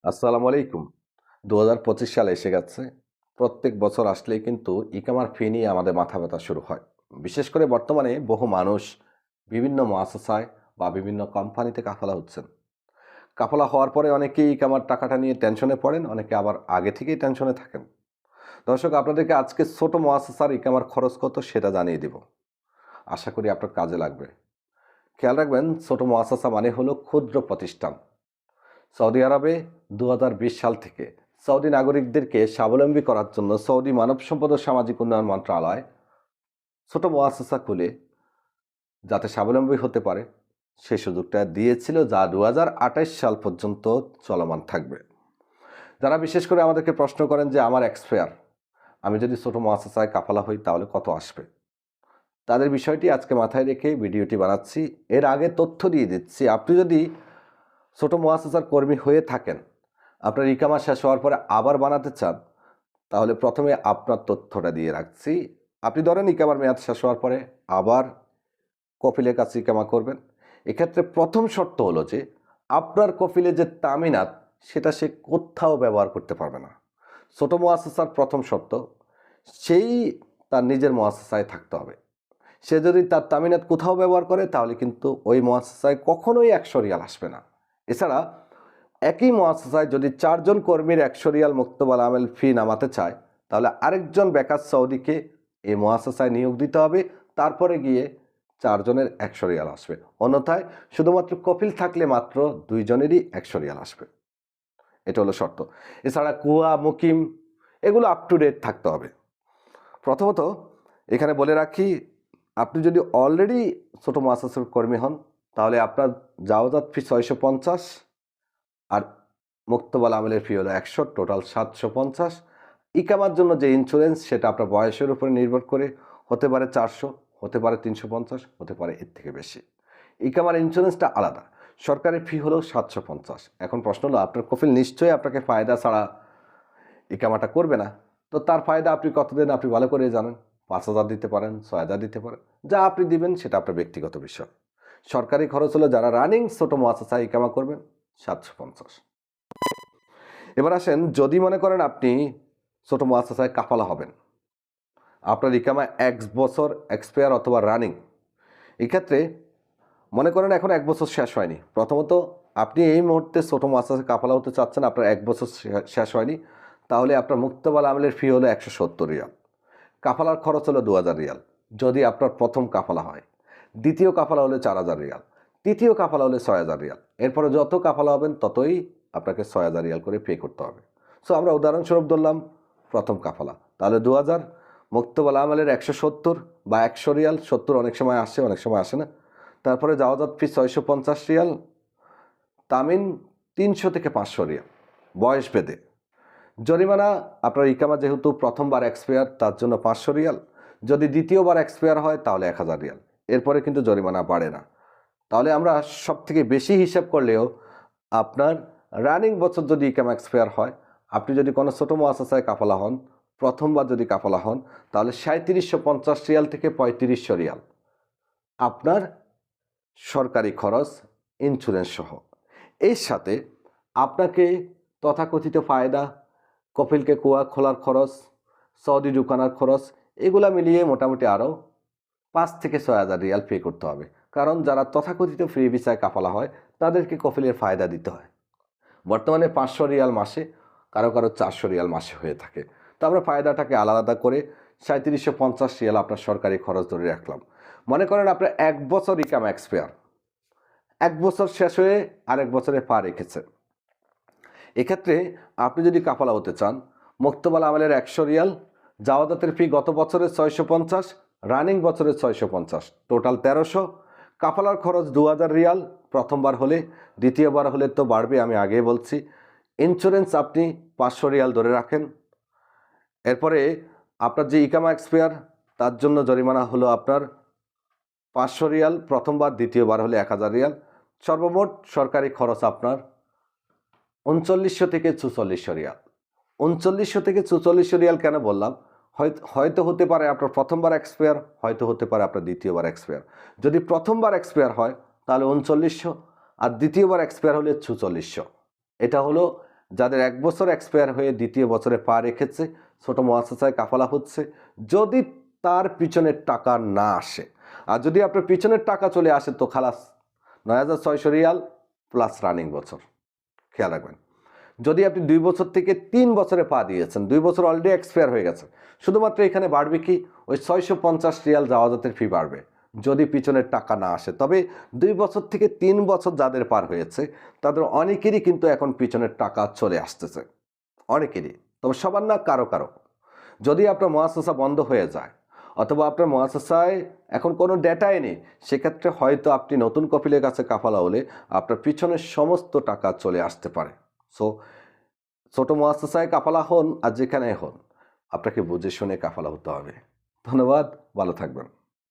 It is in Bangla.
আসসালামু আলাইকুম। ২০২৫ সাল এসে গেছে। প্রত্যেক বছর আসলেই কিন্তু ইকামার ফি নিয়ে আমাদের মাথা ব্যথা শুরু হয়। বিশেষ করে বর্তমানে বহু মানুষ বিভিন্ন মুআসাসায় বা বিভিন্ন কোম্পানিতে কাফালা হচ্ছেন। কাফালা হওয়ার পরে অনেকেই ইকামার টাকাটা নিয়ে টেনশনে পড়েন, অনেকে আবার আগে থেকেই টেনশনে থাকেন। দর্শক, আপনাদেরকে আজকে ছোট মুআসাসার ইকামার খরচ কত সেটা জানিয়ে দিব। আশা করি আপনার কাজে লাগবে। খেয়াল রাখবেন, ছোট মুআসাসা মানে হলো ক্ষুদ্র প্রতিষ্ঠান। সৌদি আরবে ২০২০ সাল থেকে সৌদি নাগরিকদেরকে স্বাবলম্বী করার জন্য সৌদি মানব সম্পদ ও সামাজিক উন্নয়ন মন্ত্রণালয় ছোট মুআসাসা খুলে যাতে স্বাবলম্বী হতে পারে সেই সুযোগটা দিয়েছিল, যা ২০২৮ সাল পর্যন্ত চলমান থাকবে। যারা বিশেষ করে আমাদেরকে প্রশ্ন করেন যে আমার এক্সপায়ার, আমি যদি ছোট মুআসাসায় কাফালা হই তাহলে কত আসবে, তাদের বিষয়টি আজকে মাথায় রেখে ভিডিওটি বানাচ্ছি। এর আগে তথ্য দিয়ে দিচ্ছি, আপনি যদি ছোট মুআসাসার কর্মী হয়ে থাকেন, আপনার ইকামা শেষ হওয়ার পরে আবার বানাতে চান, তাহলে প্রথমে আপনার তথ্যটা দিয়ে রাখছি। আপনি ধরেন ইকামার মেয়াদ শেষ হওয়ার পরে আবার কফিলের কাছে ইকামা করবেন। এক্ষেত্রে প্রথম শর্ত হলো যে আপনার কফিলে যে তামিনাত সেটা সে কোথাও ব্যবহার করতে পারবে না। ছোট মুআসাসার প্রথম শর্ত, সেই তার নিজের মুআসাসায় থাকতে হবে। সে যদি তার তামিনাত কোথাও ব্যবহার করে তাহলে কিন্তু ওই মুআসাসায় কখনোই ১০০ রিয়াল আসবে না। এছাড়া একই মুআসাসায় যদি ৪ জন কর্মীর ১০০ রিয়াল মুক্তবাল আমেল ফি নামাতে চায়, তাহলে আরেকজন বেকার সৌদিকে এই মুআসাসায় নিয়োগ দিতে হবে, তারপরে গিয়ে ৪ জনের ১০০ রিয়াল আসবে। অন্যথায় শুধুমাত্র কফিল থাকলে মাত্র ২ জনেরই ১০০ রিয়াল আসবে। এটা হলো শর্ত। এছাড়া কুয়া, মুকিম এগুলো আপ টু ডেট থাকতে হবে। প্রথমত এখানে বলে রাখি, আপনি যদি অলরেডি ছোট মুআসাসার কর্মী হন তাহলে আপনার জাওজাত ফি ৬৫০, আর মুক্তবাল আমেলের ফি হলো ১০০, টোটাল ৭৫০। ইকামার জন্য যে ইন্স্যুরেন্স সেটা আপনার বয়সের উপরে নির্ভর করে হতে পারে ৪০০, হতে পারে ৩৫০, হতে পারে এর থেকে বেশি। ইকামার ইন্স্যুরেন্সটা আলাদা, সরকারি ফি হলো ৭৫০। এখন প্রশ্ন হলো, আপনার কফিল নিশ্চয়ই আপনাকে ফায়দা ছাড়া ইকামাটা করবে না। তো তার ফায়দা আপনি কত দেন আপনি ভালো করে জানেন। ৫,০০০ দিতে পারেন, ৬,০০০ দিতে পারেন, যা আপনি দিবেন সেটা আপনার ব্যক্তিগত বিষয়। সরকারি খরচ হলো যারা রানিং ছোট মুআসাসায় ইকামা করবেন ৭৫০। এবার আসেন, যদি মনে করেন আপনি ছোট মুআসাসায় কাফালা হবেন, আপনার ইকামা ১ বছর এক্সপায়ার অথবা রানিং, এক্ষেত্রে মনে করেন এখন ১ বছর শেষ হয়নি। প্রথমত আপনি এই মুহূর্তে ছোট মুআসাসায় কাফালা হতে চাচ্ছেন, আপনার ১ বছর শেষ হয়নি, তাহলে আপনার মুক্তবাল আমেলের ফি হলো ১৭০ রিয়াল। কাফালার খরচ হলো ২,০০০ রিয়াল যদি আপনার প্রথম কাফালা হয়। দ্বিতীয় কাফালা হলে ৪,০০০ রিয়াল, তৃতীয় কাফালা হলে ৬,০০০ রিয়াল। এরপরে যত কাফালা হবেন ততই আপনাকে ৬,০০০ রিয়াল করে পে করতে হবে। সো আমরা উদাহরণস্বরূপ ধরলাম প্রথম কাফালা, তাহলে ২,০০০, মুক্তবাল আমেলের ১৭০ বা ১০০ রিয়াল, ৭০ অনেক সময় আসে অনেক সময় আসে না। তারপরে জাওজাত ফি ৬৫০ রিয়াল, তামিন ৩০০ থেকে ৫০০ রিয়াল বয়স ভেদে। জরিমানা, আপনার ইকামা যেহেতু প্রথমবার এক্সপায়ার তার জন্য ৫০০ রিয়াল, যদি দ্বিতীয়বার এক্সপায়ার হয় তাহলে ১,০০০ রিয়াল। এরপরে কিন্তু জরিমানা বাড়ে না। তাহলে আমরা সব থেকে বেশি হিসাব করলেও আপনার রানিং বছর যদি ইকামা এক্সপায়ার হয়, আপনি যদি কোনো ছোটো মুআসাসায় কাফালা হন, প্রথমবার যদি কাফালা হন, তাহলে ৩৭৫০ রিয়াল থেকে ৩৫০০ রিয়াল আপনার সরকারি খরচ ইন্স্যুরেন্স সহ। এর সাথে আপনাকে তথাকথিত ফায়দা, কফিলকে কুয়া খোলার খরচ, সৌদি ঢুকানোর খরচ, এগুলা মিলিয়ে মোটামুটি আরও ৫ থেকে ৬,০০০ রিয়াল পে করতে হবে। কারণ যারা তথাকথিত ফ্রি ভিসায় কাফালা হয় তাদেরকে কফিলের ফায়দা দিতে হয়। বর্তমানে ৫০০ রিয়াল মাসে, কারো কারো ৪০০ রিয়াল মাসে হয়ে থাকে। তো আমরা ফায়দাটাকে আলাদা করে ৩৭৫০ রিয়াল আপনার সরকারি খরচ ধরে রাখলাম। মনে করেন আপনার ১ বছর ইকামা এক্সপায়ার, ১ বছর শেষ হয়ে আরেক বছরে পা রেখেছে। এক্ষেত্রে আপনি যদি কাফালা হতে চান, মুক্তবাল আমেলের ১০০ রিয়াল, জাওজাতের ফি গত বছরের ৬৫০, রানিং বছরের ৬৫০, টোটাল ১৩০০। কাফালার খরচ ২,০০০ রিয়াল প্রথমবার হলে, দ্বিতীয়বার হলে তো বাড়বে, আমি আগেই বলছি। ইন্স্যুরেন্স আপনি ৫০০ রিয়াল ধরে রাখেন। এরপরে আপনার যে ইকামা এক্সপায়ার তার জন্য জরিমানা হলো আপনার ৫০০ রিয়াল প্রথমবার, দ্বিতীয়বার হলে ১,০০০ রিয়াল। সর্বমোট সরকারি খরচ আপনার ৩৯০০ থেকে ৪৪০০ রিয়াল। ৩৯০০ থেকে ৪৪০০ রিয়াল কেন বললাম? হয়তো হতে পারে আপনার প্রথমবার এক্সপায়ার, হয়তো হতে পারে আপনার দ্বিতীয়বার এক্সপায়ার। যদি প্রথমবার এক্সপায়ার হয় তাহলে ৩৯০০, আর দ্বিতীয়বার এক্সপায়ার হলে ৪৪০০। এটা হলো যাদের 1 বছর এক্সপায়ার হয়ে দ্বিতীয় বছরে পা রেখেছে, ছোট মুআসাসায় কাফালা হচ্ছে, যদি তার পিছনের টাকা না আসে, আর যদি আপনার পিছনের টাকা চলে আসে তো খালাস, ৯,৬০০ রিয়াল প্লাস রানিং বছর। খেয়াল রাখবেন। যদি আপনি 2 বছর থেকে 3 বছরে পা দিয়েছেন, 2 বছর অলরেডি এক্সপায়ার হয়ে গেছে, শুধুমাত্র এখানে বাড়বে কি ওই 650 রিয়াল জাওয়াজাতের ফি বাড়বে যদি পিছনের টাকা না আসে। তবে 2 বছর থেকে 3 বছর যাদের পার হয়েছে তাদের অনেকেরই কিন্তু এখন পিছনের টাকা চলে আসতেছে, অনেকেরই, তবে সবার না, কারো কারো। যদি আপনার মুআসাসা বন্ধ হয়ে যায় অথবা আপনার মুআসাসায় এখন কোনো ডেটাই নেই, সেক্ষেত্রে হয়তো আপনি নতুন কপিলের কাছে কাফালা হলে আপনার পিছনের সমস্ত টাকা চলে আসতে পারে। সো ছোট মুআসাসায় কাফালা হন আর যেখানে হন, আপনাকে বুঝে শুনে কাফালা হতে হবে। ধন্যবাদ, ভালো থাকবেন।